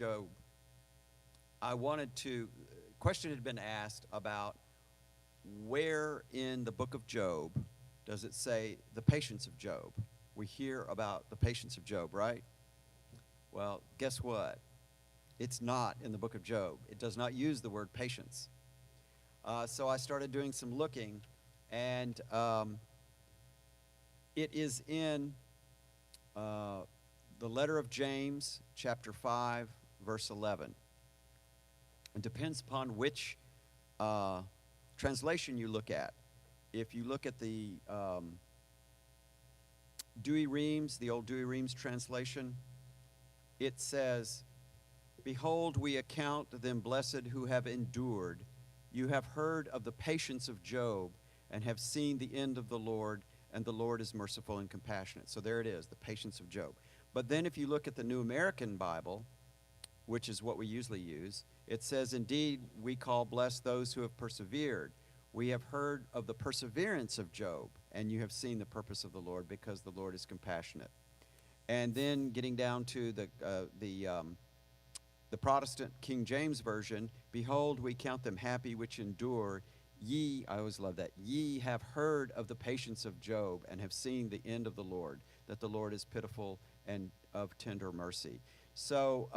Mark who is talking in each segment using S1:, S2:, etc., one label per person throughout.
S1: Job, I wanted to, question had been asked about where in the book of Job does it say the patience of Job? We hear about the patience of Job, right? Well, guess what? It's not in the book of Job. It does not use the word patience. So I started doing some looking, and it is in uh, the letter of James, chapter 5, verse 11. It depends upon which translation you look at. If you look at the Douay-Rheims, the old Douay-Rheims translation, it says, "Behold, we account them blessed who have endured. You have heard of the patience of Job and have seen the end of the Lord, and the Lord is merciful and compassionate." So there it is, the patience of Job. But then if you look at the New American Bible, which is what we usually use, it says, "Indeed, we call blessed those who have persevered. We have heard of the perseverance of Job, and you have seen the purpose of the Lord, because the Lord is compassionate." And then getting down to the Protestant King James Version, "Behold, we count them happy which endure. Ye," I always love that, "ye have heard of the patience of Job and have seen the end of the Lord, that the Lord is pitiful and of tender mercy." So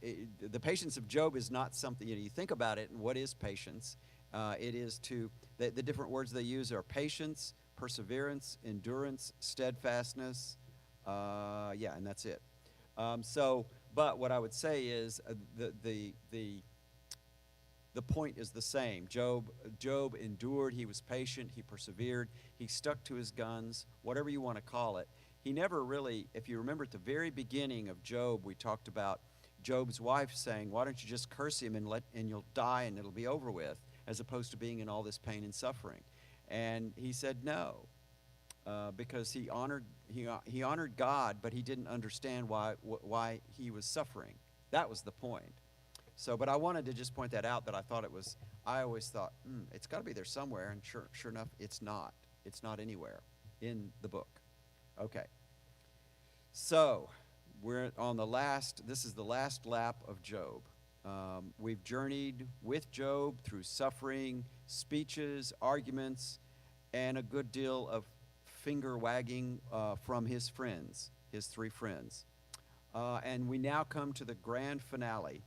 S1: the patience of Job is not something, you think about it, and what is patience? It is the different words they use are patience, perseverance, endurance, steadfastness, and that's it. But what I would say is the point is the same. Job endured. He was patient. He persevered. He stuck to his guns, whatever you want to call it. He never really, if you remember at the very beginning of Job, we talked about Job's wife saying, "Why don't you just curse him and you'll die and it'll be over with," as opposed to being in all this pain and suffering. And he said no, because he honored God, but he didn't understand why he was suffering. That was the point. So, but I wanted to just point that out, that I always thought, it's got to be there somewhere, and sure enough, it's not. It's not anywhere in the book. Okay. So, we're on this is the last lap of Job. We've journeyed with Job through suffering, speeches, arguments, and a good deal of finger wagging from his friends, his three friends. And we now come to the grand finale.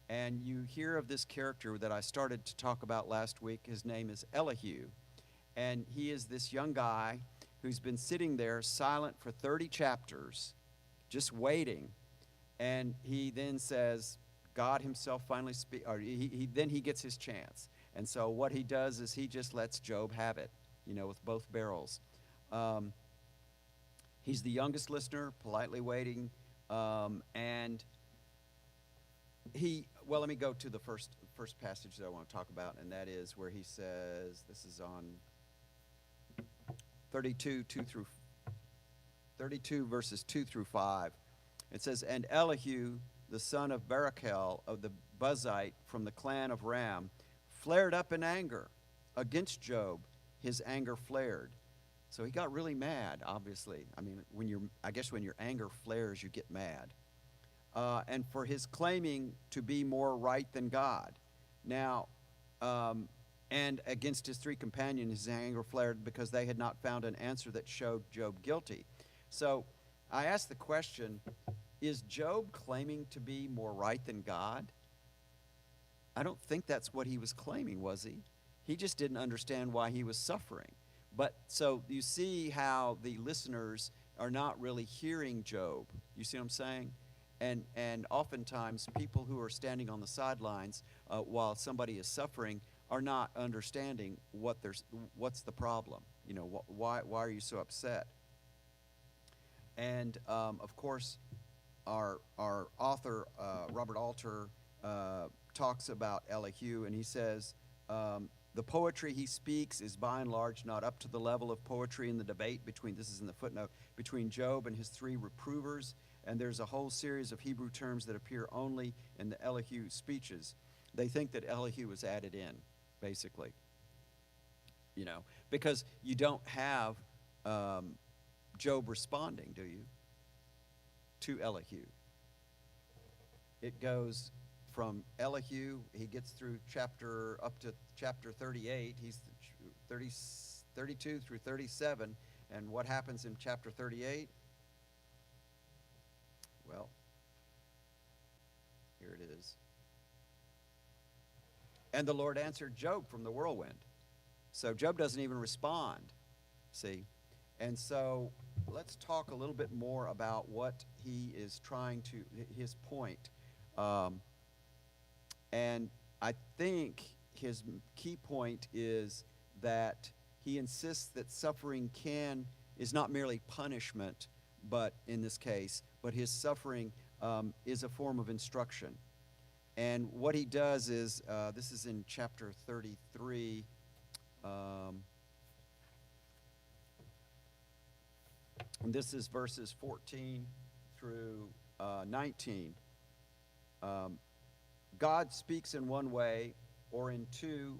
S1: And you hear of this character that I started to talk about last week. His name is Elihu. And he is this young guy who's been sitting there silent for 30 chapters, just waiting. And he then says, God himself finally speaks, or then he gets his chance. And so what he does is he just lets Job have it, with both barrels. He's the youngest listener, politely waiting, and let me go to the first passage that I want to talk about, and that is where he says, this is on 32 verses 2 through 5. It says, "And Elihu, the son of Barachel of the Buzite from the clan of Ram, flared up in anger against Job. His anger flared." So he got really mad, obviously. I mean, when your anger flares, you get mad. And for his claiming to be more right than God. Now, and against his three companions, his anger flared because they had not found an answer that showed Job guilty. So I asked the question, is Job claiming to be more right than God? I don't think that's what he was claiming, was he? He just didn't understand why he was suffering. But so you see how the listeners are not really hearing Job. You see what I'm saying? And oftentimes people who are standing on the sidelines while somebody is suffering are not understanding what's the problem. Why are you so upset? And of course, our author Robert Alter talks about Elihu, and he says, the poetry he speaks is by and large not up to the level of poetry in the debate this is in the footnote, between Job and his three reprovers. And there's a whole series of Hebrew terms that appear only in the Elihu speeches. They think that Elihu was added in, basically. Because you don't have Job responding, do you, to Elihu? it goes from Elihu, he gets through up to chapter 38. He's 30, 32 through 37. And what happens in chapter 38? Well, here it is. And the Lord answered Job from the whirlwind. So Job doesn't even respond, see? And so let's talk a little bit more about what he is trying to, his point. And I think his key point is that he insists that suffering is not merely punishment, but in this case, but his suffering is a form of instruction. And what he does is, this is in chapter 33, and this is verses 14 through 19. God speaks in one way or in two,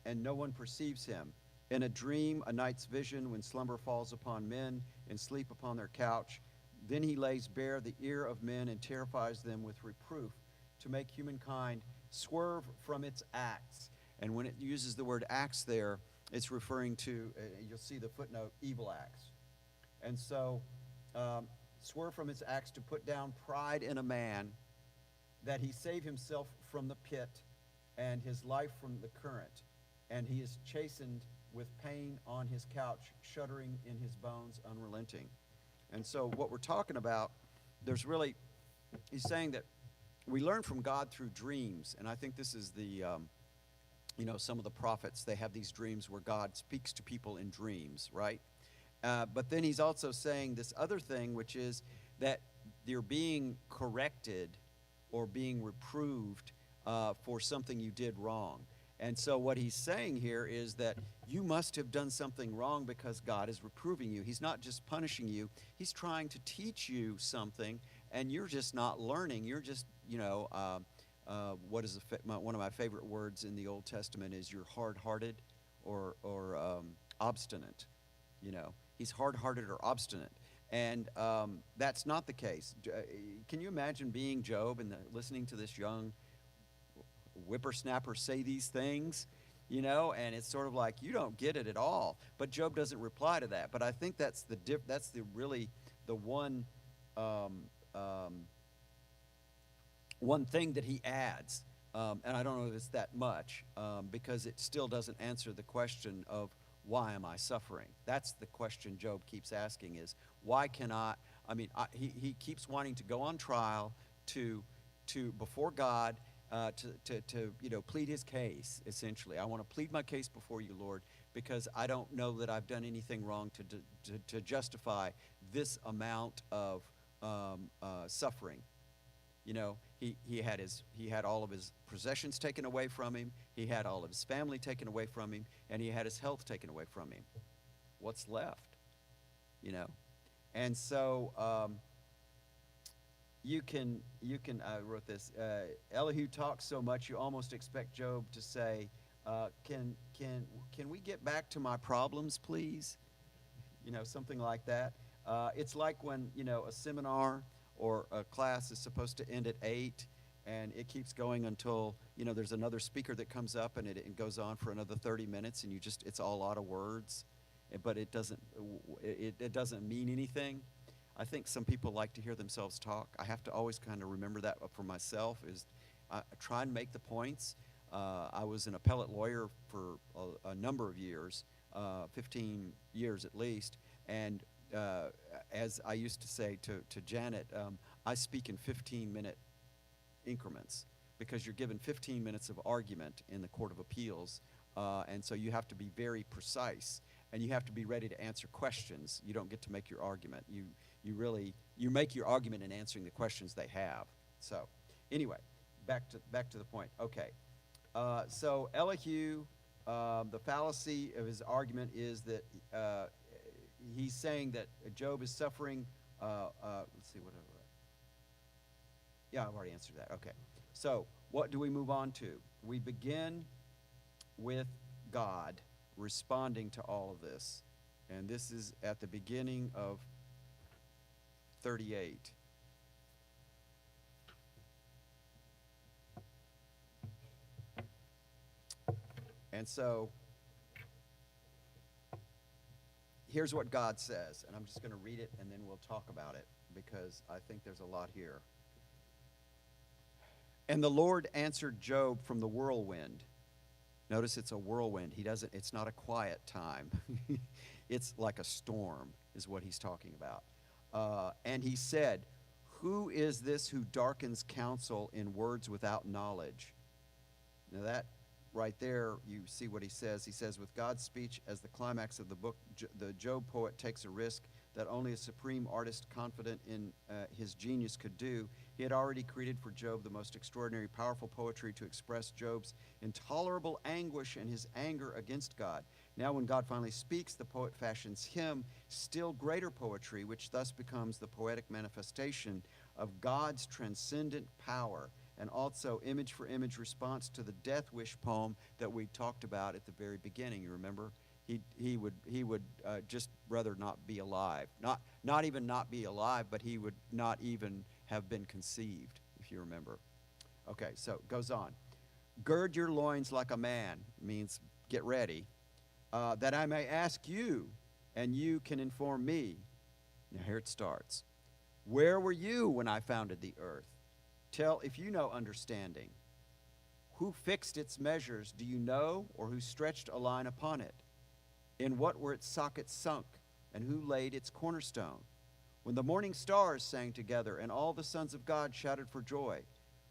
S1: and no one perceives him. In a dream, a night's vision, when slumber falls upon men and sleep upon their couch, then he lays bare the ear of men and terrifies them with reproof, to make humankind swerve from its acts. And when it uses the word acts there, it's referring to, you'll see the footnote, evil acts. And so, swerve from its acts to put down pride in a man, that he save himself from the pit and his life from the current. And he is chastened with pain on his couch, shuddering in his bones, unrelenting. And so what we're talking about, he's saying that we learn from God through dreams. And I think this is some of the prophets, they have these dreams where God speaks to people in dreams, right? But then he's also saying this other thing, which is that you're being corrected or being reproved for something you did wrong. And so what he's saying here is that you must have done something wrong because God is reproving you. He's not just punishing you. He's trying to teach you something, and you're just not learning. You're just, what is one of my favorite words in the Old Testament is you're hard-hearted or obstinate. He's hard-hearted or obstinate. And that's not the case. Can you imagine being Job and listening to this young whippersnapper say these things, and it's sort of like you don't get it at all. But Job doesn't reply to that. But I think that's the one thing that he adds, and I don't know if it's that much, because it still doesn't answer the question of why am I suffering? That's the question Job keeps asking is, why cannot, he keeps wanting to go on trial to before God, to plead his case, essentially. I want to plead my case before you, Lord, because I don't know that I've done anything wrong to justify this amount of suffering. He had all of his possessions taken away from him. He had all of his family taken away from him, and he had his health taken away from him. What's left? And so I wrote this. Elihu talks so much you almost expect Job to say, "Can we get back to my problems, please?" Something like that. It's like when a seminar or a class is supposed to end at 8, and it keeps going until there's another speaker that comes up, and it goes on for another 30 minutes, and it's all a lot of words, but it doesn't mean anything. I think some people like to hear themselves talk. I have to always kind of remember that for myself, is I try and make the points. I was an appellate lawyer for a number of years, 15 years at least, and as I used to say to Janet, I speak in 15-minute increments because you're given 15 minutes of argument in the Court of Appeals, and so you have to be very precise, and you have to be ready to answer questions. You don't get to make your argument. You make your argument in answering the questions they have. So anyway, back to the point. Okay, so Elihu, the fallacy of his argument is that he's saying that Job is suffering. Let's see what. Yeah, I've already answered that. Okay, so what do we move on to? We begin with God responding to all of this, and this is at the beginning of 38. And so here's what God says, and I'm just going to read it and then we'll talk about it because I think there's a lot here. And the Lord answered Job from the whirlwind. Notice it's a whirlwind. It's not a quiet time. It's like a storm is what he's talking about. And he said, who is this who darkens counsel in words without knowledge? Now that right there, you see what he says. He says, with God's speech as the climax of the book, the Job poet takes a risk that only a supreme artist confident in his genius could do. He had already created for Job the most extraordinary, powerful poetry to express Job's intolerable anguish and his anger against God. Now when God finally speaks, the poet fashions him still greater poetry, which thus becomes the poetic manifestation of God's transcendent power, and also image for image response to the death wish poem that we talked about at the very beginning. You remember? He would just rather not be alive. Not even not be alive, but he would not even have been conceived, if you remember. Okay, so it goes on. Gird your loins like a man, means get ready, that I may ask you, and you can inform me. Now here it starts. Where were you when I founded the earth? Tell if you know understanding. Who fixed its measures, do you know, or who stretched a line upon it? In what were its sockets sunk, and who laid its cornerstone? When the morning stars sang together, and all the sons of God shouted for joy,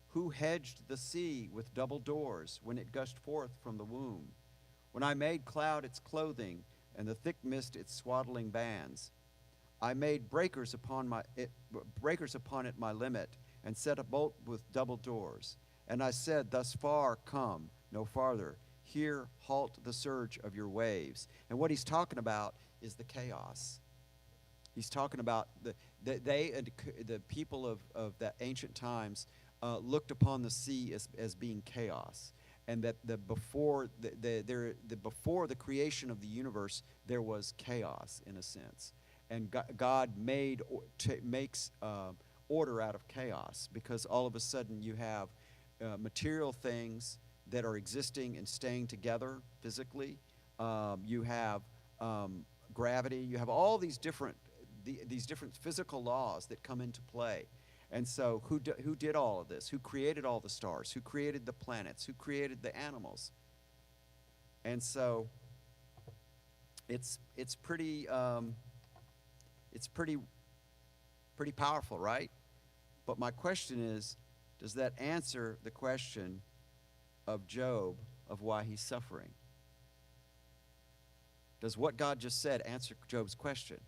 S1: who hedged the sea with double doors when it gushed forth from the womb? When I made cloud its clothing, and the thick mist its swaddling bands, I made breakers upon it my limit, and set a bolt with double doors. And I said, thus far come, no farther. Here halt the surge of your waves. And what he's talking about is the chaos. He's talking about the people of that ancient times looked upon the sea as being chaos. And that before the creation of the universe, there was chaos in a sense. And God makes order out of chaos, because all of a sudden you have material things that are existing and staying together physically. You have gravity. You have all these different physical laws that come into play. And so who did all of this? Who created all the stars? Who created the planets? Who created the animals? And so it's pretty powerful, right? But my question is, does that answer the question of Job of why he's suffering? Does what God just said answer Job's question?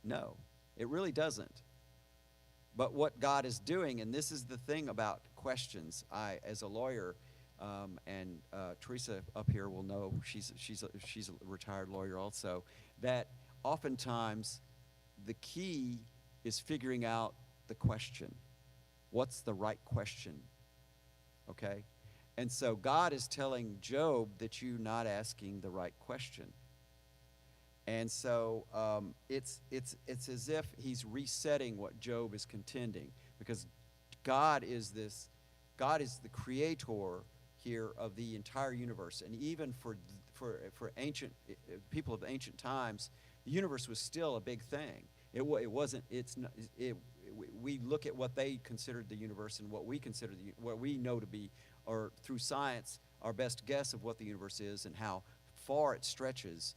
S1: No, it really doesn't. But what God is doing, and this is the thing about questions, I, as a lawyer, and Teresa up here will know, she's a retired lawyer also, that oftentimes the key is figuring out the question. What's the right question? Okay? And so God is telling Job that you're not asking the right question. And so it's as if he's resetting what Job is contending, because God is the creator here of the entire universe. And even for ancient people of ancient times, the universe was still a big thing. We look at what they considered the universe and what we consider what we know to be, or through science, our best guess of what the universe is and how far it stretches.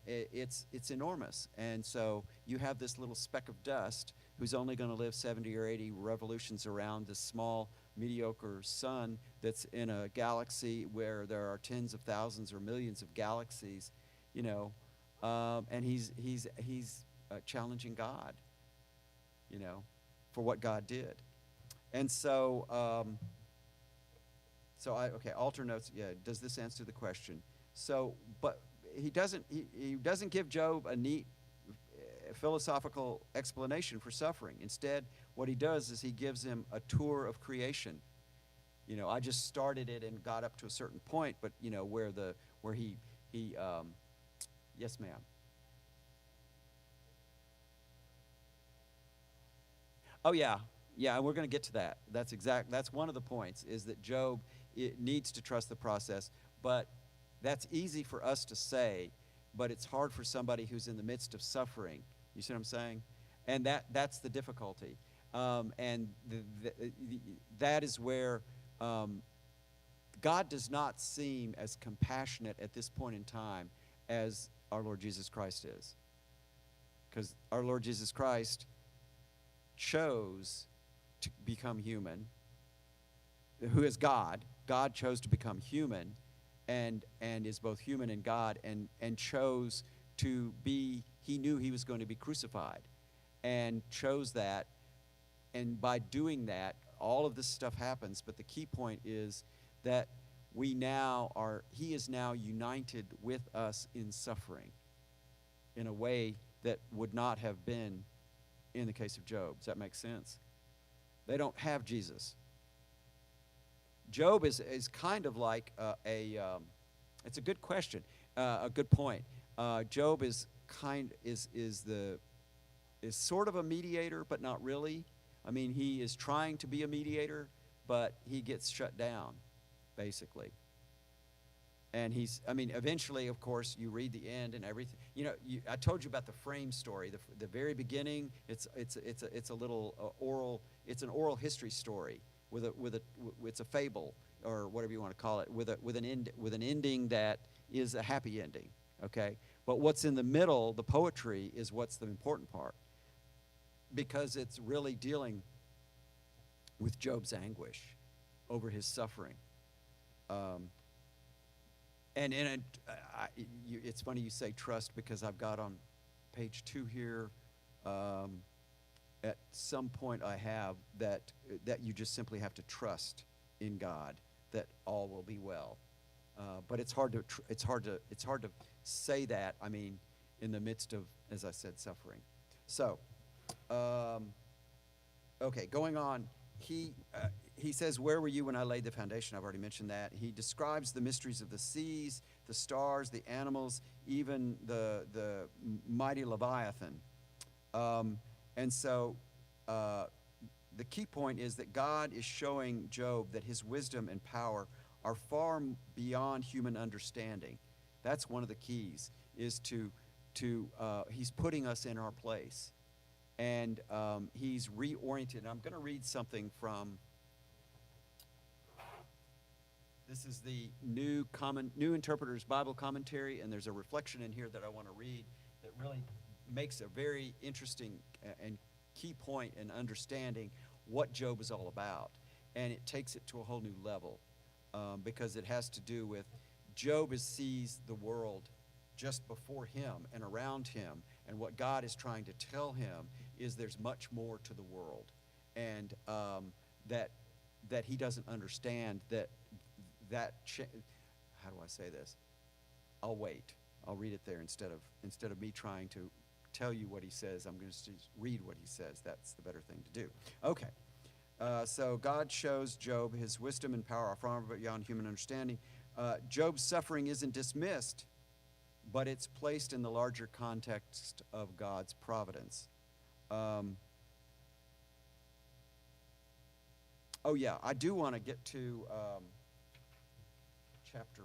S1: It's enormous. And so you have this little speck of dust who's only going to live 70 or 80 revolutions around this small, mediocre sun that's in a galaxy where there are tens of thousands or millions of galaxies, and he's challenging God, for what God did. And so, alter notes, yeah, does this answer the question? So, but he doesn't give Job a neat philosophical explanation for suffering. Instead, what he does is he gives him a tour of creation. I just started it and got up to a certain point, but where he yes, ma'am. Oh yeah, and we're going to get to that. That's one of the points, is that Job it needs to trust the process. But that's easy for us to say, but it's hard for somebody who's in the midst of suffering. You see what I'm saying? And that's the difficulty. And that is where God does not seem as compassionate at this point in time as our Lord Jesus Christ is. Because our Lord Jesus Christ chose to become human, who is God. God chose to become human and is both human and God, and chose to be, he knew he was going to be crucified and chose that. And by doing that, all of this stuff happens. But the key point is that he is now united with us in suffering in a way that would not have been in the case of Job. Does that make sense? They don't have Jesus. Job is kind of like it's a good question, a good point. Job is sort of a mediator, but not really. I mean, he is trying to be a mediator, but he gets shut down, basically. And eventually, of course, you read the end and everything. I told you about the frame story. The very beginning, it's a little oral. It's an oral history story it's a fable, or whatever you want to call it, with an ending that is a happy ending. Okay, but what's in the middle, the poetry, is what's the important part, because it's really dealing with Job's anguish over his suffering. It's funny you say trust, because I've got on page 2 here, at some point I have that you just simply have to trust in God that all will be well. But it's hard to say that, in the midst of, as I said, suffering. So, okay, going on. He says, where were you when I laid the foundation? I've already mentioned that. He describes the mysteries of the seas, the stars, the animals, even the mighty Leviathan. And so the key point is that God is showing Job that his wisdom and power are far beyond human understanding. That's one of the keys, is he's putting us in our place. And he's reoriented. I'm going to read something from, this is the New Interpreter's Bible Commentary, and there's a reflection in here that I want to read that really makes a very interesting and key point in understanding what Job is all about. And it takes it to a whole new level, because it has to do with Job sees the world just before him and around him, and what God is trying to tell him is there's much more to the world, and that he doesn't understand how do I say this? I'll wait. I'll read it there instead of me trying to tell you what he says. I'm going to read what he says. That's the better thing to do. Okay. So God shows Job his wisdom and power are far beyond human understanding. Job's suffering isn't dismissed, but it's placed in the larger context of God's providence. I do want to get to chapter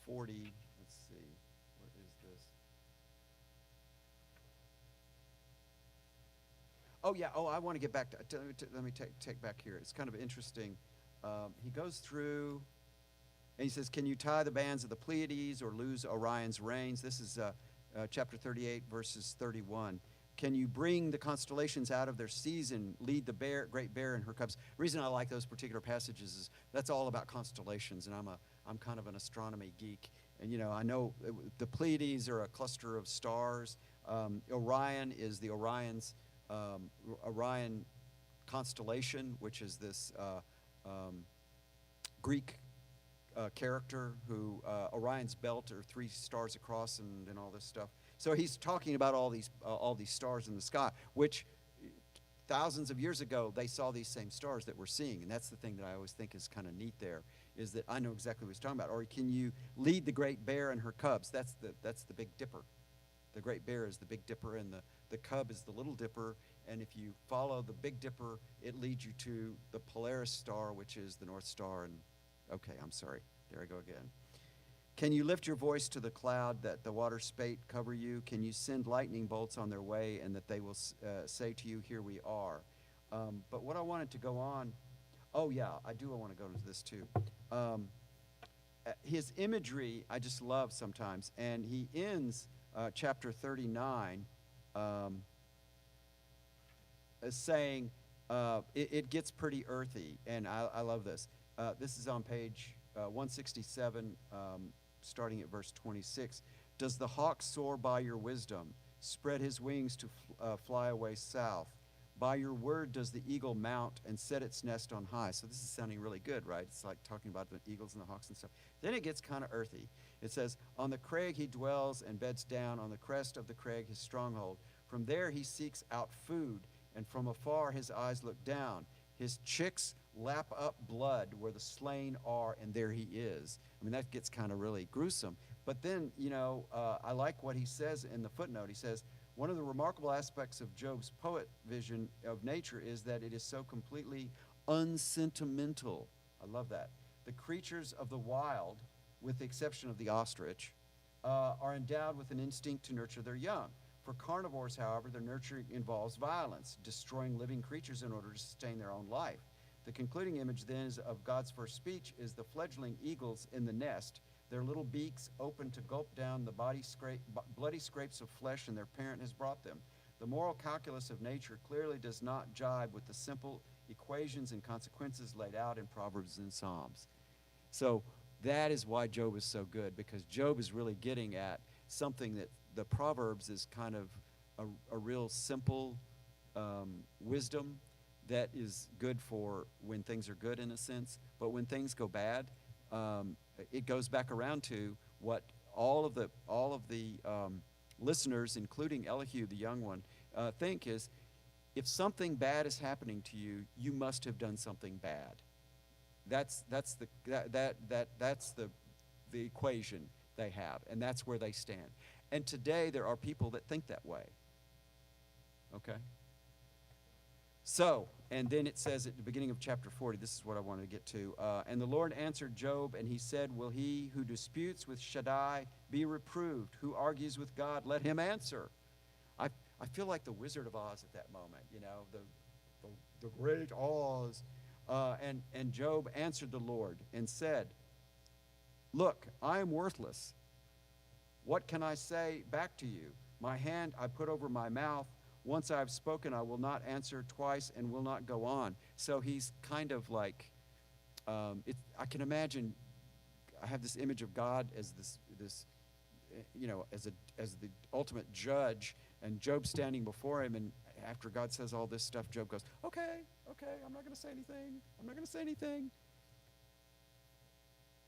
S1: 40. Let's see, what is this? I want to get back to let me take back here. It's kind of interesting. He goes through, and he says, can you tie the bands of the Pleiades or lose Orion's reins? This is chapter 38, verses 31. Can you bring the constellations out of their season, lead the great bear and her cubs? The reason I like those particular passages is that's all about constellations, and I'm kind of an astronomy geek. And I know the Pleiades are a cluster of stars. Orion is the Orion constellation, which is this Greek character who Orion's belt are 3 stars across and all this stuff. So he's talking about all these stars in the sky, which thousands of years ago they saw these same stars that we're seeing, and that's the thing that I always think is kind of neat there, is that I know exactly what he's talking about. Or can you lead the great bear and her cubs? That's the Big Dipper. The great bear is the Big Dipper, and the cub is the Little Dipper, And if you follow the Big Dipper, it leads you to the Polaris star, which is the North Star. And okay, I'm sorry. There I go again. Can you lift your voice to the cloud that the water spate cover you? Can you send lightning bolts on their way and that they will say to you, here we are? But what I wanted to go on, oh yeah, I want to go into this too. His imagery I just love sometimes. And he ends chapter 39 saying, it gets pretty earthy, and I love this. This is on page 167, starting at verse 26. Does the hawk soar by your wisdom, spread his wings to fly away south? By your word does the eagle mount and set its nest on high. So this is sounding really good, right? It's like talking about the eagles and the hawks and stuff. Then it gets kind of earthy. It says, on the crag he dwells and beds down, on the crest of the crag his stronghold. From there he seeks out food, and from afar his eyes look down. His chicks lap up blood where the slain are, and there he is. I mean, that gets kind of really gruesome. But then, I like what he says in the footnote. He says, one of the remarkable aspects of Job's poet vision of nature is that it is so completely unsentimental. I love that. The creatures of the wild, with the exception of the ostrich, are endowed with an instinct to nurture their young. For carnivores, however, their nurture involves violence, destroying living creatures in order to sustain their own life. The concluding image then of God's first speech is the fledgling eagles in the nest, their little beaks open to gulp down the bloody scrapes of flesh and their parent has brought them. The moral calculus of nature clearly does not jibe with the simple equations and consequences laid out in Proverbs and Psalms. So that is why Job is so good, because Job is really getting at something that the Proverbs is kind of a real simple wisdom that is good for when things are good in a sense, but when things go bad, it goes back around to what all of the listeners, including Elihu, the young one, think is, if something bad is happening to you, you must have done something bad. That's the equation they have, and that's where they stand. And today there are people that think that way. Okay? So, and then it says at the beginning of chapter 40, this is what I wanted to get to. And the Lord answered Job, and he said, will he who disputes with Shaddai be reproved? Who argues with God, let him answer. I feel like the Wizard of Oz at that moment, the great Oz. And Job answered the Lord and said, look, I am worthless. What can I say back to you? My hand I put over my mouth. Once I have spoken, I will not answer twice and will not go on. So he's kind of like, I can imagine, I have this image of God as this as the ultimate judge, and Job standing before him, and after God says all this stuff, Job goes, okay, I'm not going to say anything.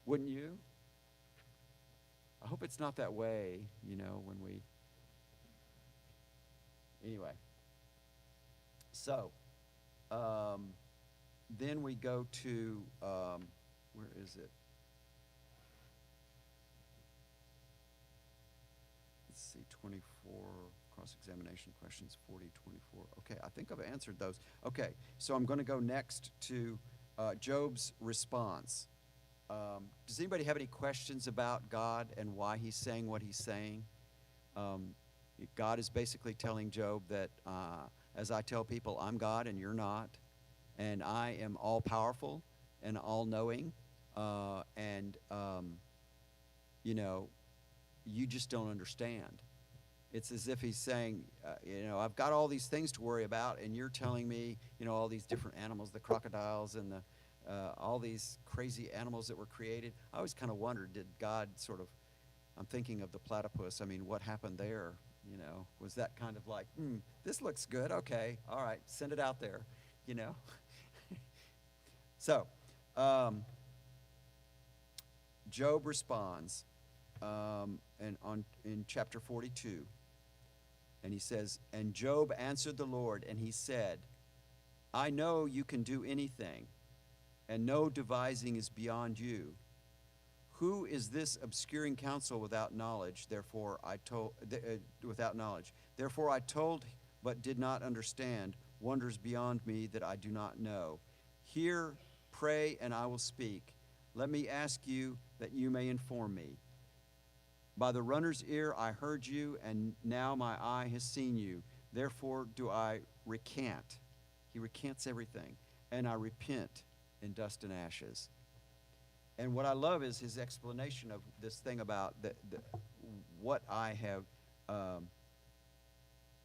S1: Wouldn't you? I hope it's not that way, when we... Anyway, so then we go to, where is it? Let's see, 24, cross-examination questions, 40, 24. Okay, I think I've answered those. Okay, so I'm going to go next to Job's response. Does anybody have any questions about God and why he's saying what he's saying? God is basically telling Job that, as I tell people, I'm God and you're not, and I am all-powerful and all-knowing, you just don't understand. It's as if he's saying, I've got all these things to worry about, and you're telling me, all these different animals, the crocodiles and all these crazy animals that were created. I always kind of wondered, did God sort of, I'm thinking of the platypus, what happened there? Was that kind of like, this looks good, okay, all right, send it out there, So, Job responds in chapter 42, and he says, and Job answered the Lord, and he said, I know you can do anything, and no devising is beyond you. Who is this obscuring counsel without knowledge? Therefore I told but did not understand, wonders beyond me that I do not know. Hear, pray, and I will speak. Let me ask you that you may inform me. By the runner's ear I heard you, and now my eye has seen you. Therefore do I recant. He recants everything. And I repent in dust and ashes. And what I love is his explanation of this thing about what I have,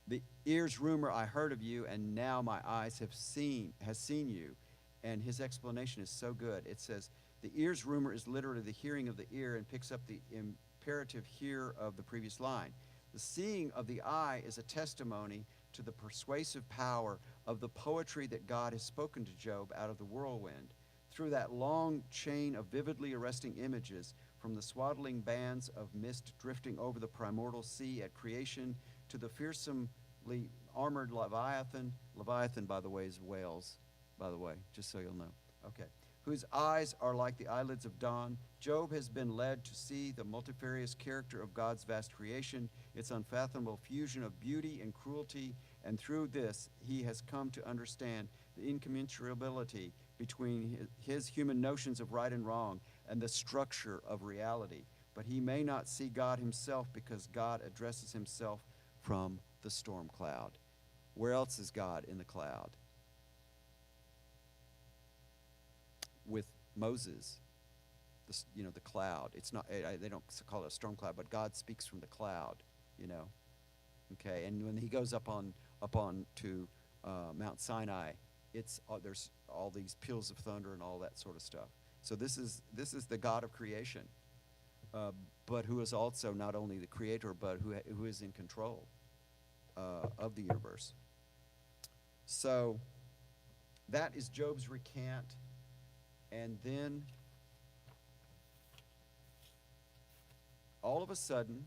S1: the ear's rumor I heard of you, and now my eyes has seen you. And his explanation is so good. It says, the ear's rumor is literally the hearing of the ear and picks up the imperative hear of the previous line. The seeing of the eye is a testimony to the persuasive power of the poetry that God has spoken to Job out of the whirlwind. Through that long chain of vividly arresting images, from the swaddling bands of mist drifting over the primordial sea at creation to the fearsomely armored Leviathan. Leviathan, by the way, is whales, by the way, just so you'll know. Okay. Whose eyes are like the eyelids of dawn. Job has been led to see the multifarious character of God's vast creation, its unfathomable fusion of beauty and cruelty, and through this he has come to understand the incommensurability between his human notions of right and wrong and the structure of reality. But he may not see God himself because God addresses himself from the storm cloud. Where else is God in the cloud? With Moses, the cloud. It's not, they don't call it a storm cloud, but God speaks from the cloud, Okay, and when he goes up on to Mount Sinai, there's all these peals of thunder and all that sort of stuff. So this is the God of creation, but who is also not only the creator, but who is in control of the universe. So that is Job's recant. And then, all of a sudden,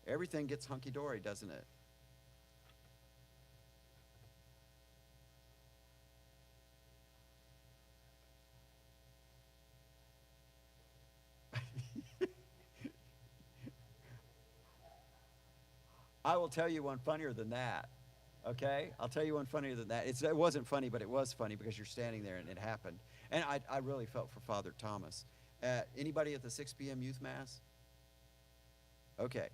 S1: everything gets hunky-dory, doesn't it? I will tell you one funnier than that. Okay? I'll tell you one funnier than that. It wasn't funny, but it was funny because you're standing there and it happened. And I really felt for Father Thomas. Anybody at the 6 p.m. youth mass? Okay.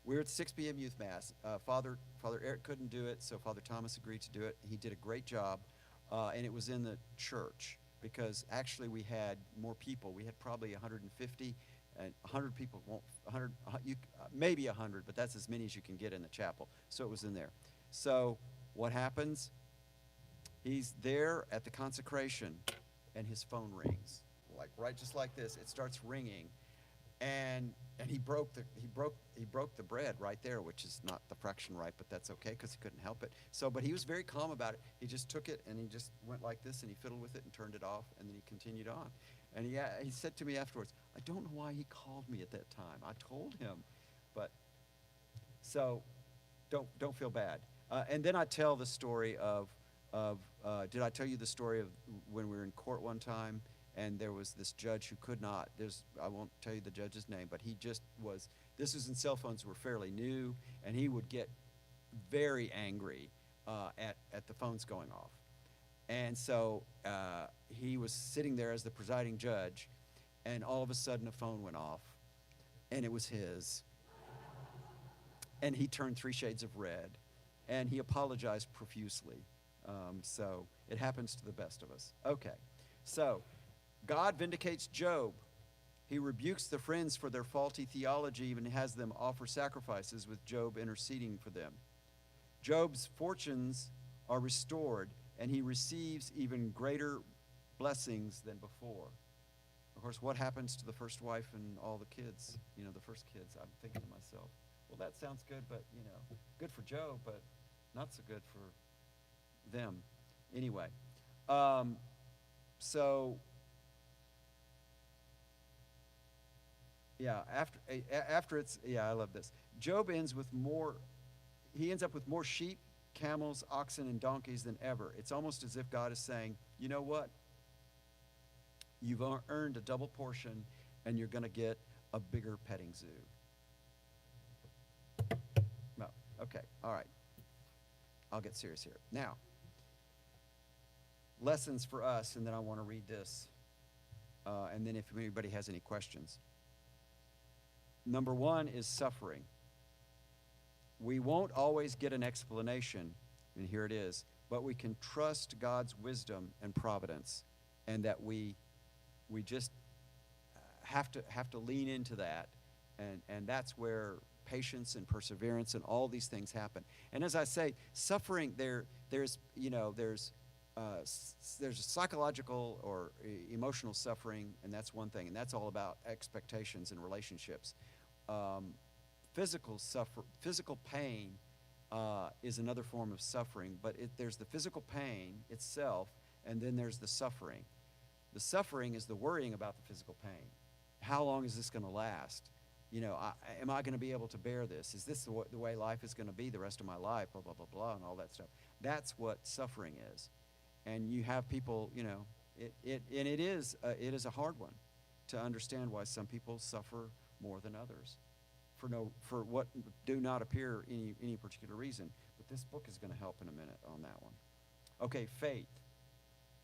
S1: We were at the 6 p.m. youth mass. Father Eric couldn't do it, so Father Thomas agreed to do it. He did a great job, and it was in the church because actually we had more people. We had probably 150, and 100 people won't, maybe 100, but that's as many as you can get in the chapel. So it was in there. So what happens? He's there at the consecration, and his phone rings, just like this. It starts ringing, and he broke the bread right there, which is not the fraction right, but that's okay because he couldn't help it. So, but he was very calm about it. He just took it and he just went like this, and he fiddled with it and turned it off, and then he continued on. And he said to me afterwards, "I don't know why he called me at that time. I told him, but so don't feel bad." And then I tell the story of did I tell you the story of when we were in court one time and there was this judge who could not, I won't tell you the judge's name, but he just was, this was when cell phones were fairly new, and he would get very angry at the phones going off. And so he was sitting there as the presiding judge, and all of a sudden a phone went off, and it was his. And he turned 3 shades of red, and he apologized profusely. So it happens to the best of us. Okay, so God vindicates Job. He rebukes the friends for their faulty theology, even has them offer sacrifices with Job interceding for them. Job's fortunes are restored, and he receives even greater blessings than before. Of course, what happens to the first wife and all the kids? The first kids. I'm thinking to myself, well, that sounds good, but, good for Job, but not so good for them. Anyway, so yeah, after it's, yeah, I love this. Job ends up with more sheep, camels, oxen, and donkeys than ever. It's almost as if God is saying, you know what? You've earned a double portion, and you're going to get a bigger petting zoo. No, okay, all right. I'll get serious here. Now, lessons for us, and then I want to read this, and then if anybody has any questions. Number one is suffering. We won't always get an explanation, and here it is, but we can trust God's wisdom and providence, and that we just have to lean into that, and that's where patience and perseverance and all these things happen. And as I say, suffering, there's psychological or emotional suffering, and that's one thing, and that's all about expectations and relationships. Physical pain is another form of suffering, but there's the physical pain itself, and then there's the suffering. The suffering is the worrying about the physical pain. How long is this going to last? Am I going to be able to bear this? Is this the way life is going to be the rest of my life? Blah, blah, blah, blah, and all that stuff. That's what suffering is. And you have people, it is a hard one to understand why some people suffer more than others for what do not appear any particular reason. But this book is going to help in a minute on that one. Okay, faith.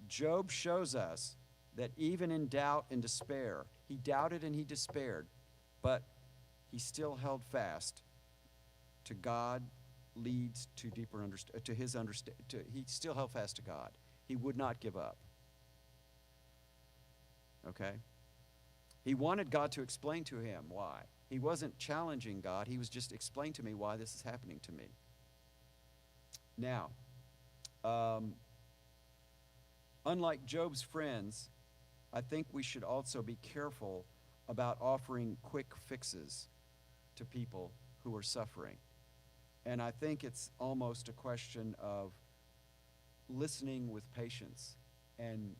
S1: Job shows us that even in doubt and despair, he doubted and he despaired, but he still held fast to God leads to deeper he still held fast to God. He would not give up. Okay? He wanted God to explain to him why. He wasn't challenging God. He was just, explain to me why this is happening to me. Now, unlike Job's friends, I think we should also be careful about offering quick fixes to people who are suffering. And I think it's almost a question of listening with patience and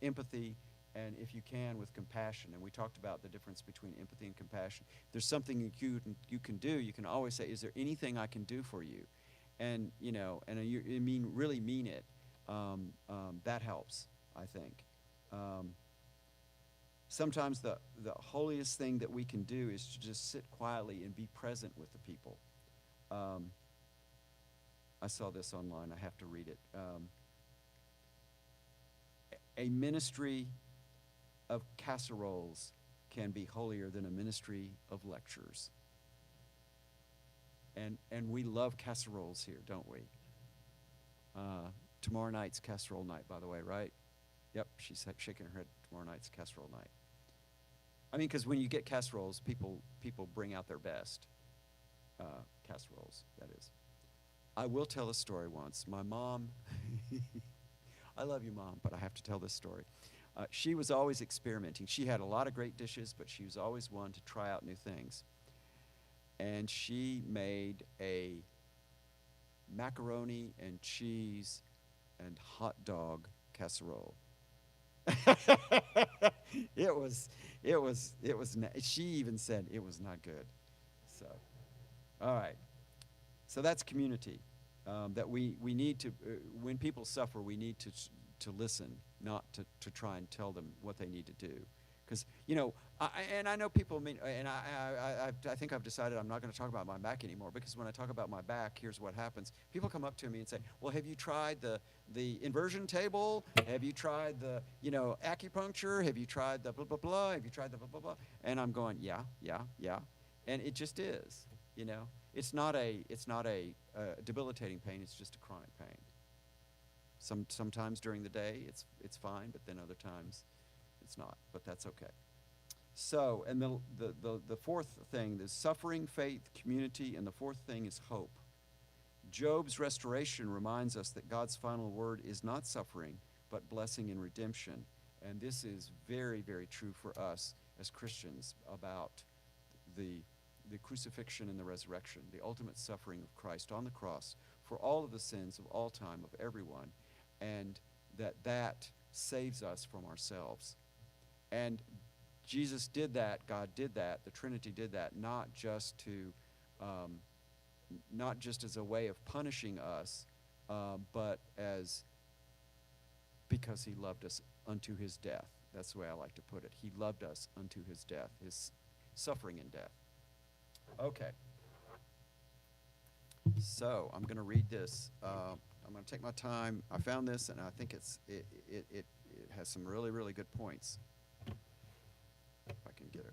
S1: empathy, and if you can, with compassion. And we talked about the difference between empathy and compassion. If there's something you can do, you can always say, is there anything I can do for you? And, really mean it. That helps, I think. Sometimes the holiest thing that we can do is to just sit quietly and be present with the people. I saw this online. I have to read it. A ministry of casseroles can be holier than a ministry of lectures. And we love casseroles here, don't we? Tomorrow night's casserole night, by the way, right? Yep, she's shaking her head. Tomorrow night's casserole night. I mean, because when you get casseroles, people bring out their best casseroles, that is. I will tell a story once. My mom, I love you, Mom, but I have to tell this story. She was always experimenting. She had a lot of great dishes, but she was always one to try out new things. And she made a macaroni and cheese and hot dog casserole. She even said it was not good. So, all right. So that's community. That we need to, when people suffer, we need to listen, not to try and tell them what they need to do. Because, I know people mean, and I think I've decided I'm not going to talk about my back anymore, because when I talk about my back, here's what happens. People come up to me and say, well, have you tried the inversion table? Have you tried the, acupuncture? Have you tried the blah, blah, blah? Have you tried the blah, blah, blah? And I'm going, yeah. And it just is, It's not a debilitating pain, it's just a chronic pain. Sometimes during the day, it's fine, but then other times, it's not, but that's okay. So, and the fourth thing is suffering, faith, community, and the fourth thing is hope. Job's restoration reminds us that God's final word is not suffering, but blessing and redemption. And this is very, very true for us as Christians about the crucifixion and the resurrection, the ultimate suffering of Christ on the cross for all of the sins of all time, of everyone, and that saves us from ourselves. And Jesus did that, God did that, the Trinity did that, not just as a way of punishing us, but because he loved us unto his death. That's the way I like to put it. He loved us unto his death, his suffering and death. Okay. So I'm going to read this. I'm going to take my time. I found this, and I think it has some really, really good points. If I can get it.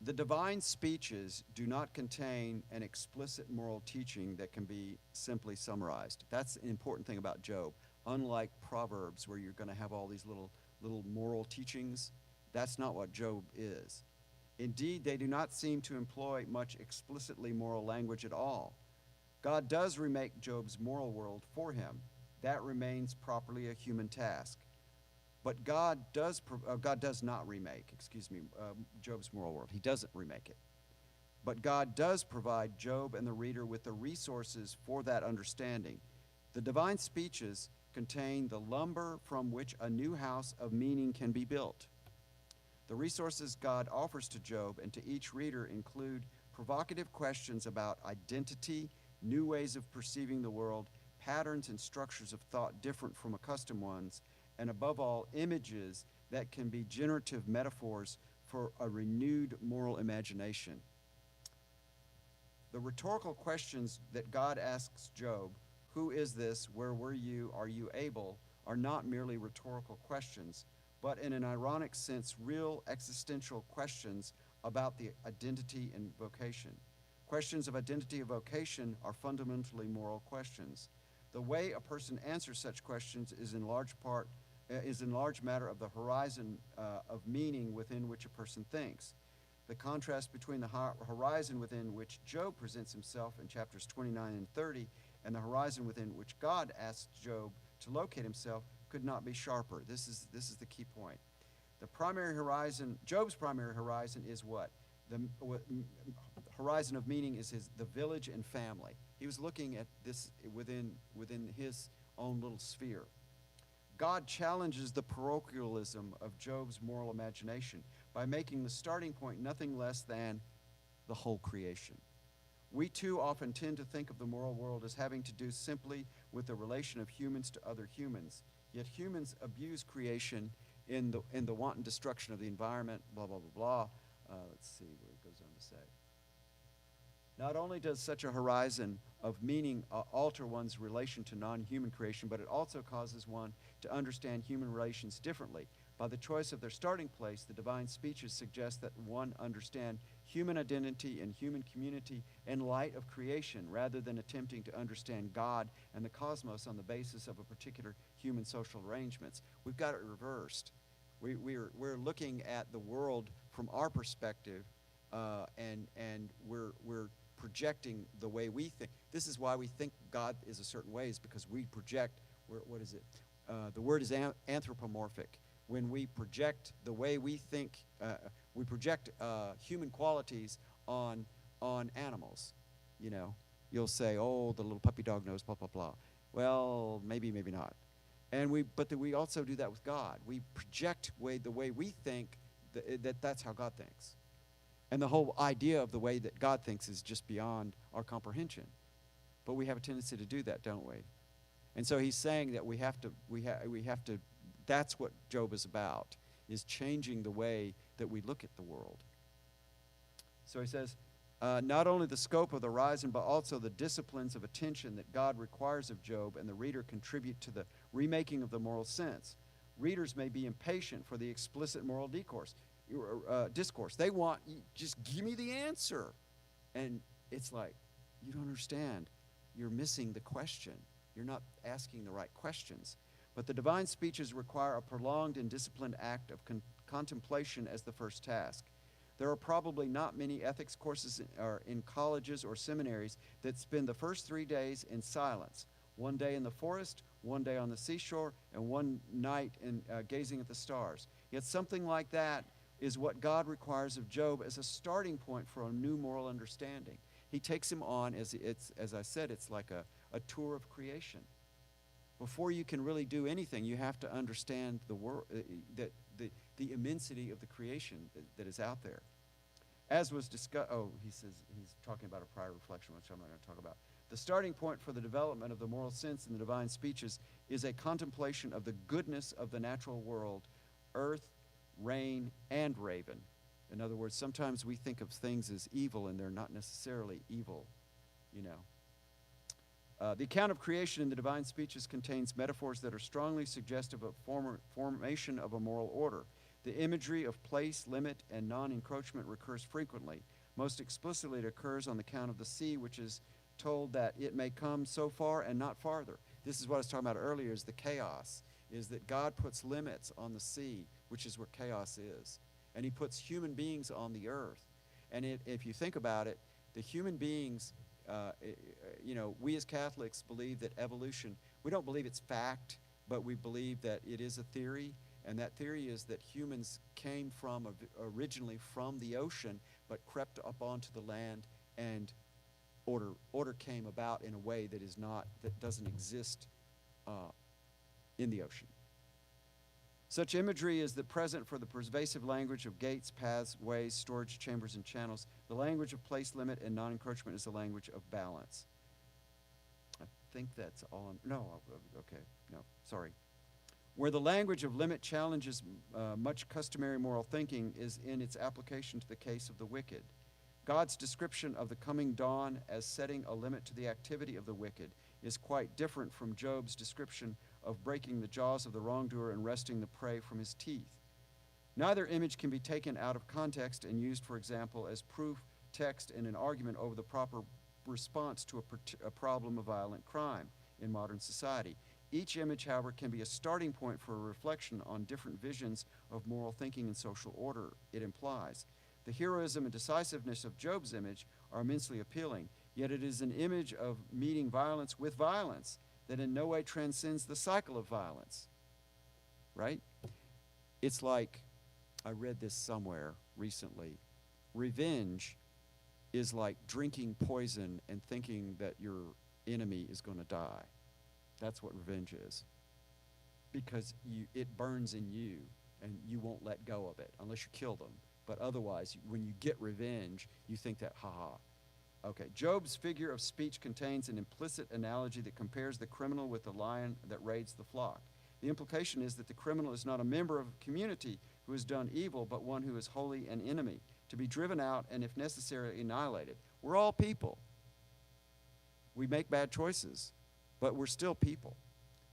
S1: The divine speeches do not contain an explicit moral teaching that can be simply summarized. That's an important thing about Job. Unlike Proverbs, where you're going to have all these little moral teachings, that's not what Job is. Indeed, they do not seem to employ much explicitly moral language at all. God does remake Job's moral world for him. That remains properly a human task. But God does not remake, Job's moral world. He doesn't remake it. But God does provide Job and the reader with the resources for that understanding. The divine speeches contain the lumber from which a new house of meaning can be built. The resources God offers to Job and to each reader include provocative questions about identity, new ways of perceiving the world, patterns and structures of thought different from accustomed ones, and above all, images that can be generative metaphors for a renewed moral imagination. The rhetorical questions that God asks Job, who is this, where were you, are you able, are not merely rhetorical questions, but in an ironic sense, real existential questions about the identity and vocation. Questions of identity and vocation are fundamentally moral questions. The way a person answers such questions is in large matter of the horizon of meaning within which a person thinks. The contrast between the horizon within which Job presents himself in chapters 29 and 30 and the horizon within which God asks Job to locate himself could not be sharper. This is the key point. The primary horizon, Job's primary horizon is what? The horizon of meaning is the village and family. He was looking at this within his own little sphere. God challenges the parochialism of Job's moral imagination by making the starting point nothing less than the whole creation. We too often tend to think of the moral world as having to do simply with the relation of humans to other humans. Yet humans abuse creation in the wanton destruction of the environment, blah, blah, blah, blah. Let's see what it goes on to say. Not only does such a horizon of meaning alter one's relation to non-human creation, but it also causes one to understand human relations differently. By the choice of their starting place, the divine speeches suggest that one understand human identity and human community in light of creation, rather than attempting to understand God and the cosmos on the basis of a particular human social arrangements. We've got it reversed. We're looking at the world from our perspective, and we're projecting the way we think. This is why we think God is a certain way, is because we project. What is it? The word is anthropomorphic. When we project the way we think, we project human qualities on animals. You know, you'll say, "Oh, the little puppy dog knows blah blah blah." Well, maybe not. And we also do that with God. We project the way we think that's how God thinks. And the whole idea of the way that God thinks is just beyond our comprehension. But we have a tendency to do that, don't we? And so he's saying that we have to, that's what Job is about, is changing the way that we look at the world. So he says, not only the scope of the horizon, but also the disciplines of attention that God requires of Job and the reader contribute to the remaking of the moral sense. Readers may be impatient for the explicit moral discourse. They want, just give me the answer. And it's like, you don't understand. You're missing the question. You're not asking the right questions. But the divine speeches require a prolonged and disciplined act of contemplation as the first task. There are probably not many ethics courses in colleges or seminaries that spend the first 3 days in silence. One day in the forest, one day on the seashore, and one night in gazing at the stars. Yet something like that is what God requires of Job as a starting point for a new moral understanding. He takes him on, as I said, it's like a tour of creation. Before you can really do anything, you have to understand the world, the immensity of the creation that is out there. As was discussed, he says he's talking about a prior reflection, which I'm not going to talk about. The starting point for the development of the moral sense in the divine speeches is a contemplation of the goodness of the natural world, earth, rain, and raven. In other words, sometimes we think of things as evil and they're not necessarily evil, you know. The account of creation in the divine speeches contains metaphors that are strongly suggestive of formation of a moral order. The imagery of place, limit, and non-encroachment recurs frequently. Most explicitly, it occurs on the account of the sea, which is told that it may come so far and not farther. This is what I was talking about earlier, is the chaos, is that God puts limits on the sea, which is where chaos is. And he puts human beings on the earth. And if you think about it, the human beings, you know, we as Catholics believe that evolution, we don't believe it's fact, but we believe that it is a theory. And that theory is that humans came from, originally from the ocean, but crept up onto the land, and order came about in a way that is not, that doesn't exist in the ocean. Such imagery is the present for the pervasive language of gates, paths, ways, storage chambers, and channels. The language of place, limit, and non-encroachment is the language of balance. I think that's all. Okay, no, sorry. Where the language of limit challenges much customary moral thinking is in its application to the case of the wicked. God's description of the coming dawn as setting a limit to the activity of the wicked is quite different from Job's description of breaking the jaws of the wrongdoer and wresting the prey from his teeth. Neither image can be taken out of context and used, for example, as proof text in an argument over the proper response to a problem of violent crime in modern society. Each image, however, can be a starting point for a reflection on different visions of moral thinking and social order it implies. The heroism and decisiveness of Job's image are immensely appealing, yet it is an image of meeting violence with violence that in no way transcends the cycle of violence, right? It's like, I read this somewhere recently, revenge is like drinking poison and thinking that your enemy is going to die. That's what revenge is. Because it burns in you, and you won't let go of it unless you kill them. But otherwise, when you get revenge, you think that, ha-ha. Okay, Job's figure of speech contains an implicit analogy that compares the criminal with the lion that raids the flock. The implication is that the criminal is not a member of a community who has done evil, but one who is wholly an enemy, to be driven out and, if necessary, annihilated. We're all people. We make bad choices, but we're still people.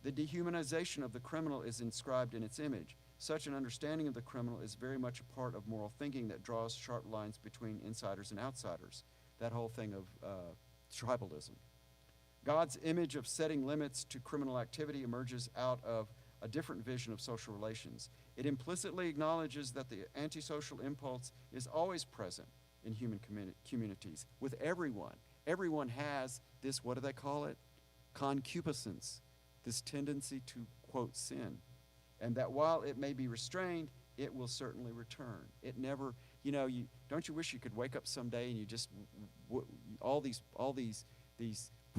S1: The dehumanization of the criminal is inscribed in its image. Such an understanding of the criminal is very much a part of moral thinking that draws sharp lines between insiders and outsiders. That whole thing of tribalism. God's image of setting limits to criminal activity emerges out of a different vision of social relations. It implicitly acknowledges that the antisocial impulse is always present in human communities with everyone. Everyone has this, what do they call it? Concupiscence, this tendency to, quote, sin. And that while it may be restrained, it will certainly return. It never, you know, don't you wish you could wake up someday and you just, all these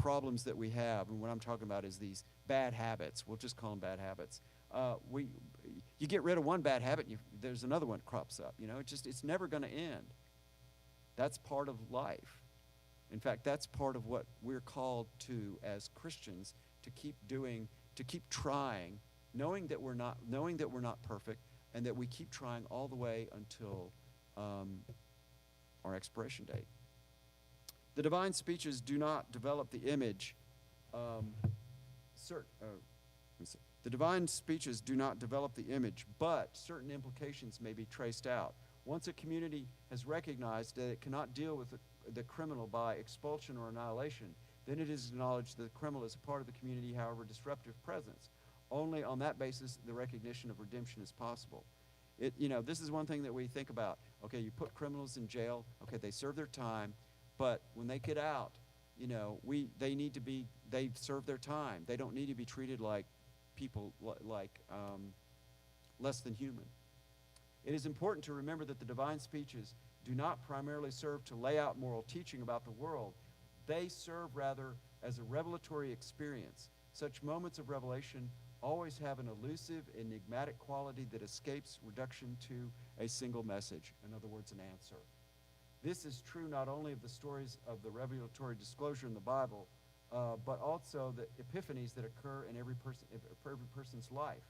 S1: problems that we have, and what I'm talking about is these bad habits. We'll just call them bad habits. You get rid of one bad habit, there's another one that crops up. You know, it's never going to end. That's part of life. In fact, that's part of what we're called to as Christians, to keep doing, to keep trying, knowing that we're not perfect, and that we keep trying all the way until our expiration date. The divine speeches do not develop the image. The divine speeches do not develop the image, but certain implications may be traced out. Once a community has recognized that it cannot deal with the criminal by expulsion or annihilation, then it is acknowledged that the criminal is a part of the community, however disruptive presence. Only on that basis the recognition of redemption is possible. This is one thing that we think about. Okay, you put criminals in jail. Okay, they serve their time, but when they get out, they've served their time. They don't need to be treated like people, less than human. It is important to remember that the divine speeches do not primarily serve to lay out moral teaching about the world. They serve rather as a revelatory experience. Such moments of revelation always have an elusive, enigmatic quality that escapes reduction to a single message, in other words, an answer. This is true not only of the stories of the revelatory disclosure in the Bible, but also the epiphanies that occur in every person's life.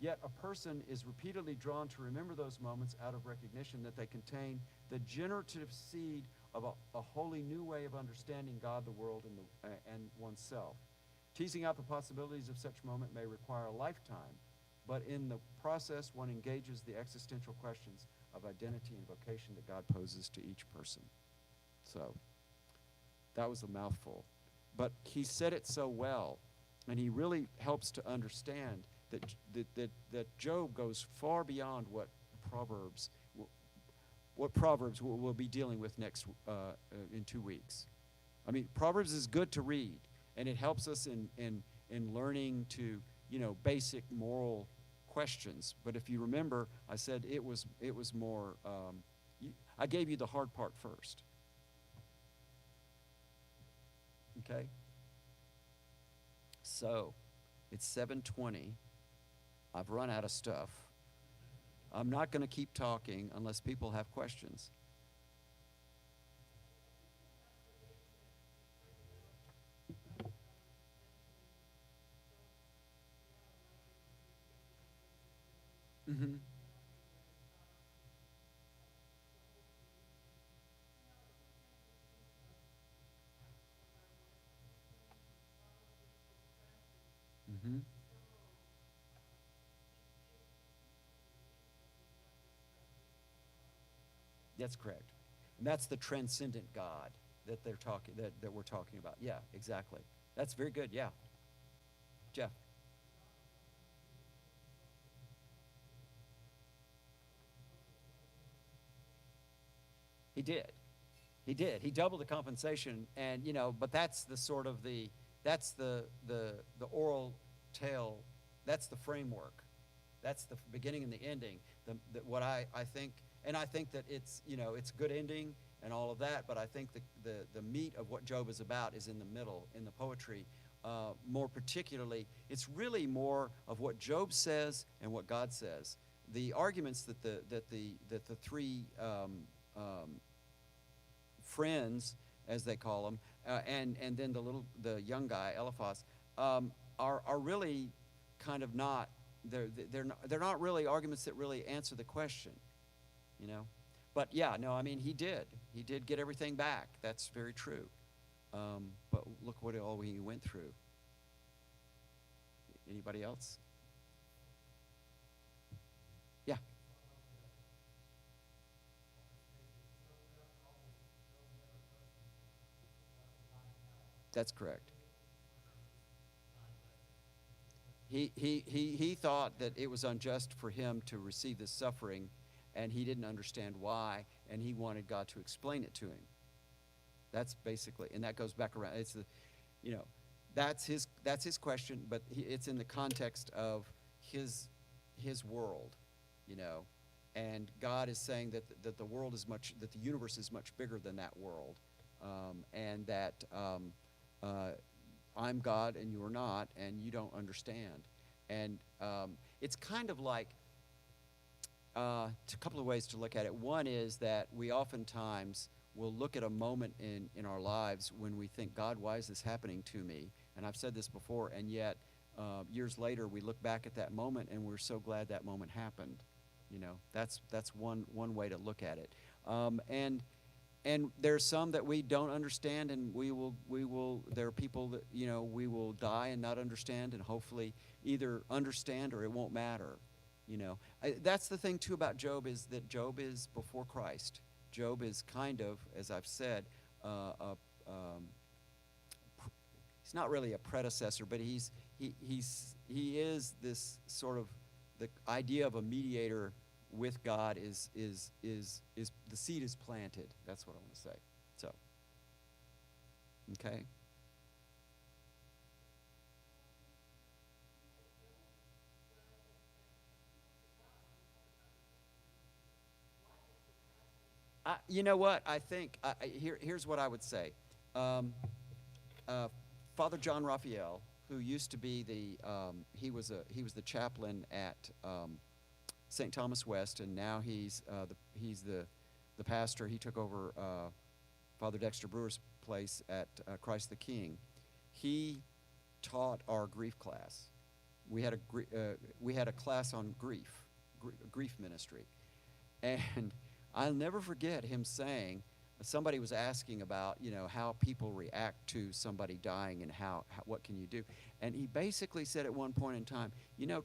S1: Yet a person is repeatedly drawn to remember those moments out of recognition that they contain the generative seed of a wholly new way of understanding God, the world, and oneself. Teasing out the possibilities of such moment may require a lifetime, but in the process one engages the existential questions of identity and vocation that God poses to each person. So, that was a mouthful. But he said it so well, and he really helps to understand that Job goes far beyond what Proverbs we'll be dealing with next in 2 weeks. I mean, Proverbs is good to read, and it helps us in learning to, basic moral questions. But if you remember, I said it was more. I gave you the hard part first. Okay. So, it's 7:20. I've run out of stuff. I'm not going to keep talking unless people have questions. Mm-hmm. Mm-hmm. That's correct. And that's the transcendent God that we're talking about. Yeah, exactly. That's very good. Yeah. Jeff. He did. He did. He doubled the compensation, and but that's the sort of the oral tale. That's the framework. That's the beginning and the ending. What I think, and I think that it's a good ending and all of that. But I think the meat of what Job is about is in the middle, in the poetry. More particularly, it's really more of what Job says and what God says. The arguments that the three friends, as they call them, and then the young guy Eliphaz, are really kind of not. They're not really arguments that really answer the question, But yeah, no, I mean he did get everything back. That's very true. But look what all he went through. Anybody else? Yeah, that's correct. He thought that it was unjust for him to receive this suffering, and he didn't understand why, and he wanted God to explain it to him. That's basically, and that goes back around. It's that's his question, but it's in the context of his world, and God is saying that the world is that the universe is much bigger than that world, and that I'm God and you're not, and you don't understand. And it's kind of like a couple of ways to look at it. One is that we oftentimes will look at a moment in our lives when we think, God, why is this happening to me? And I've said this before, and yet years later we look back at that moment and we're so glad that moment happened. That's one way to look at it. And there's some that we don't understand, and there are people that, we will die and not understand, and hopefully either understand or it won't matter, That's the thing, too, about Job, is that Job is before Christ. Job is kind of, as I've said, he's not really a predecessor, but he is this sort of, the idea of a mediator with God is the seed is planted. That's what I want to say. So, okay. You know what? I think here's what I would say. Um, Father John Raphael, who used to be he was the chaplain at St. Thomas West, and now he's the pastor. He took over Father Dexter Brewer's place at Christ the King. He taught our grief class, we had a class on grief ministry, and I'll never forget him saying, somebody was asking about, how people react to somebody dying and what can you do? And he basically said at one point in time,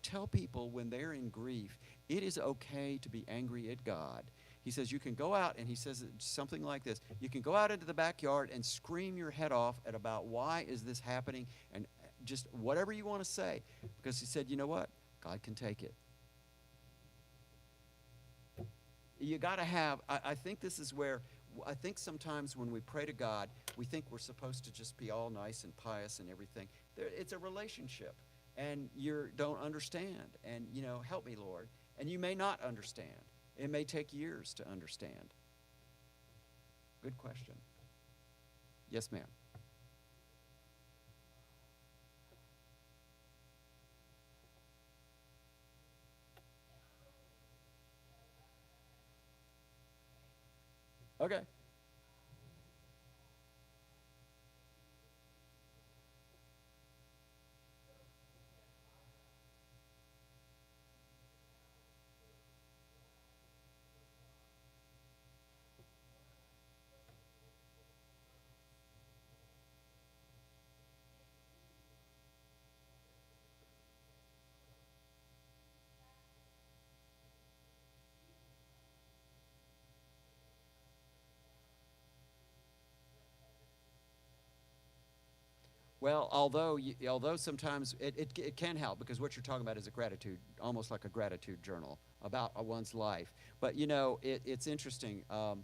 S1: tell people when they're in grief, it is okay to be angry at God. He says you can go out, and he says something like this, you can go out into the backyard and scream your head off at about why is this happening, and just whatever you want to say, because he said, you know what? God can take it. You got to have, I think this is where, I think sometimes when we pray to God, we think we're supposed to just be all nice and pious and everything. It's a relationship, and you don't understand, and, help me, Lord. And you may not understand. It may take years to understand. Good question. Yes, ma'am. Okay. Well, although sometimes it can help, because what you're talking about is a gratitude, almost like a gratitude journal about one's life. But it's interesting. Um,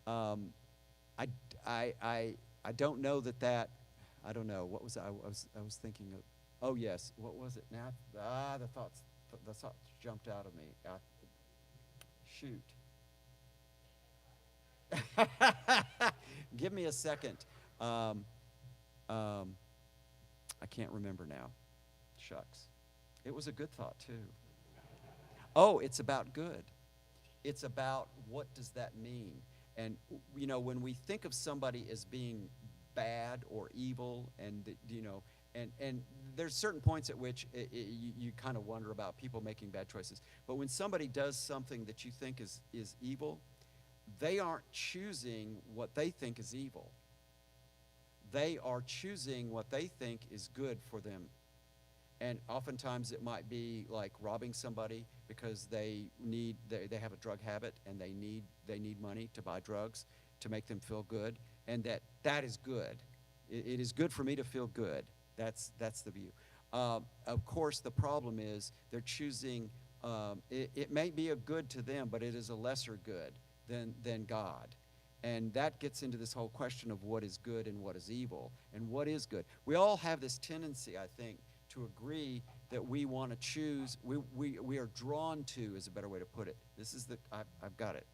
S1: I, I don't know that. I don't know what was I was thinking of. Oh yes, what was it now? The thoughts jumped out of me. Shoot. Give me a second. Um, um, I can't remember now. Shucks. It was a good thought too. Oh, it's about good. It's about what does that mean? And when we think of somebody as being bad or evil, and there's certain points at which you kind of wonder about people making bad choices. But when somebody does something that you think is evil, they aren't choosing what they think is evil. They are choosing what they think is good for them. And oftentimes it might be like robbing somebody because they have a drug habit, and they need money to buy drugs to make them feel good, and that is good. It is good for me to feel good. That's the view. Of course, the problem is they're choosing. It may be a good to them, but it is a lesser good than God. And that gets into this whole question of what is good and what is evil, and what is good. We all have this tendency, I think, to agree that we want to choose. We are drawn to, is a better way to put it. I've got it.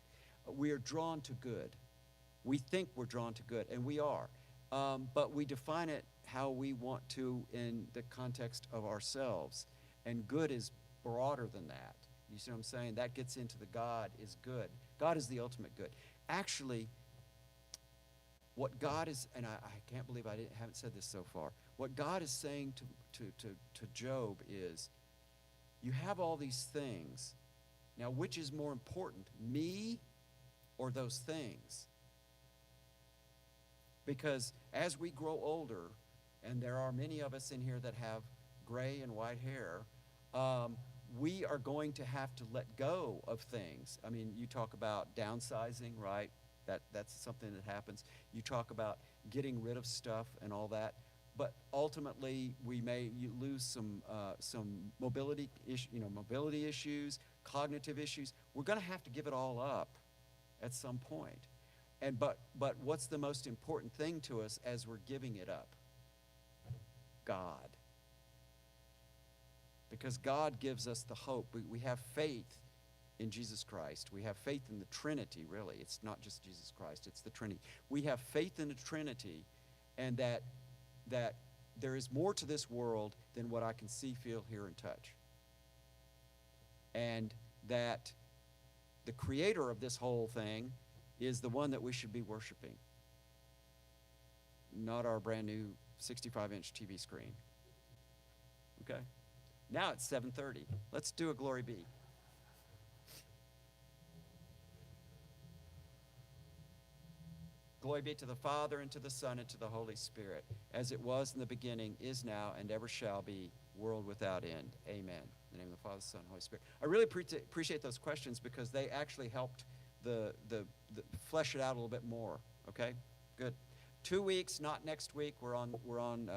S1: We are drawn to good. We think we're drawn to good, and we are. But we define it how we want to in the context of ourselves. And good is broader than that. You see what I'm saying? That gets into the God is good. God is the ultimate good. Actually, what God is, and I can't believe haven't said this so far, what God is saying to Job is, you have all these things. Now, which is more important, me or those things? Because as we grow older, and there are many of us in here that have gray and white hair, we are going to have to let go of things. I mean, you talk about downsizing, right? That's something that happens. You talk about getting rid of stuff and all that. But ultimately, we may lose some mobility issues, cognitive issues. We're going to have to give it all up at some point. But what's the most important thing to us as we're giving it up? God. Because God gives us the hope. We have faith in Jesus Christ. We have faith in the Trinity, really. It's not just Jesus Christ, it's the Trinity. We have faith in the Trinity, and that there is more to this world than what I can see, feel, hear, and touch. And that the creator of this whole thing is the one that we should be worshiping, not our brand new 65-inch TV screen. Okay? Now it's 7:30. Let's do a glory be. Glory be to the Father, and to the Son, and to the Holy Spirit, as it was in the beginning, is now, and ever shall be, world without end. Amen. In the name of the Father, Son, and Holy Spirit. I really appreciate those questions because they actually helped the flesh it out a little bit more. Okay? Good. 2 weeks, not next week. We're on